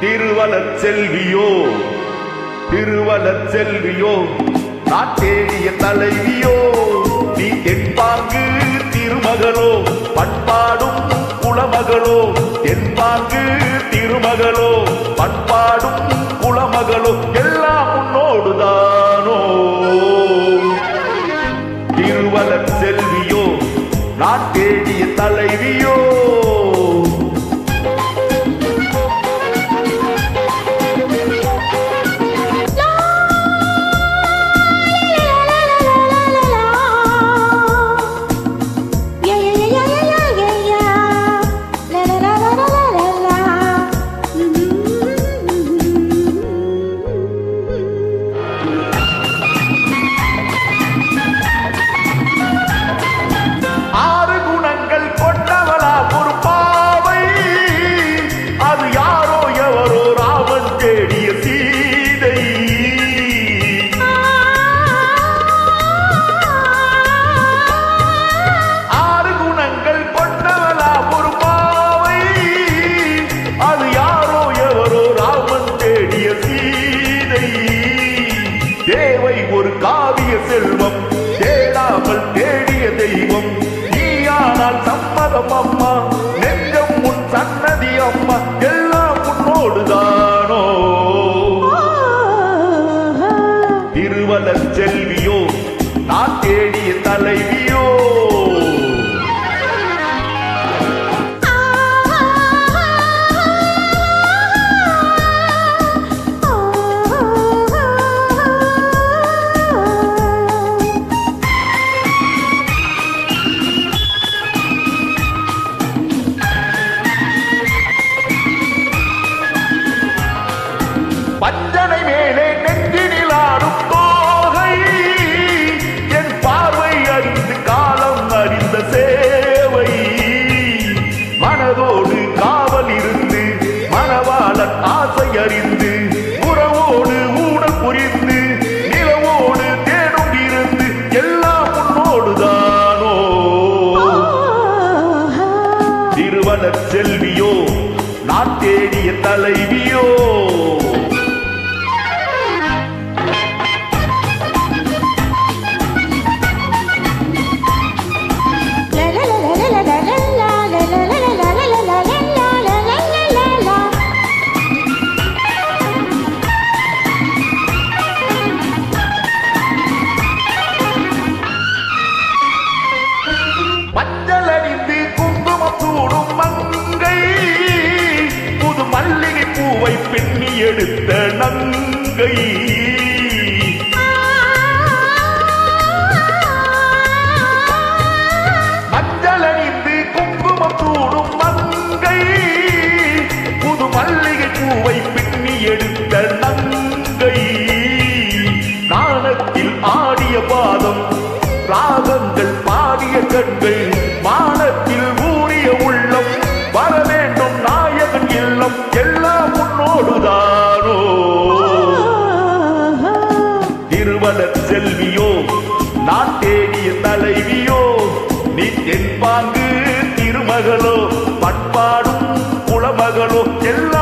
திருவலர் செல்வியோ திருவலர் செல்வியோ நான் தேடிய தலைவியோ நீ தென்பாங்கு திருமகளோ பண்பாடும் குலமகளோ தென்பாங்கு திருமகளோ பண்பாடும் குலமகளோ எல்லாம் உன்னோடுதானோ திருவலர் செல்வியோ நான் தேடிய தலைவியோ ஒரு காவிய செல்வம் தேடாமல் தேடிய தெய்வம் நீயானால் சம்மதம் அம்மா நெஞ்சம் உன் சன்னதி அம்மா எல்லாம் உன்னோடுதானோ திருவலர் செல்வியோ நான் தேடிய தலைவியோ பஞ்சனை மேலே நெஞ்சினில் ஆடும் தோகை என் பார்வை அறிந்து காலம் அறிந்த சேவை மனதோடு காவல் இருந்து மனவாளன் ஆசை அறிந்து உறவோடு ஊடல் புரிந்து நிலவோடு தேடும் இருந்து எல்லாம் உன்னோடுதானோ திருவலர் செல்வியோ நான் தேடிய தலைவியோ மஞ்சளணிந்து குங்குமம் சூடும் மங்கை புது மல்லிகை பூவை பின்னி எடுத்த நங்கை மஞ்சளணிந்து குங்குமம் சூடும் மங்கை புது மல்லிகை பூவை பின்னி எடுத்த நங்கை நாணத்தில் ஆடிய பாதம் ராகங்கள் பாடிய கண்கள் மானத்தில் ஊறிய உள்ளம் வர வேண்டும் நாயகன் இல்லம் எல்லாம் உன்னோடுதானோ திருவலர் செல்வியோ நான் தேடிய தலைவியோ நீ தென்பாங்கு திருமகளோ பண்பாடும் குலமகளோ எல்லாம்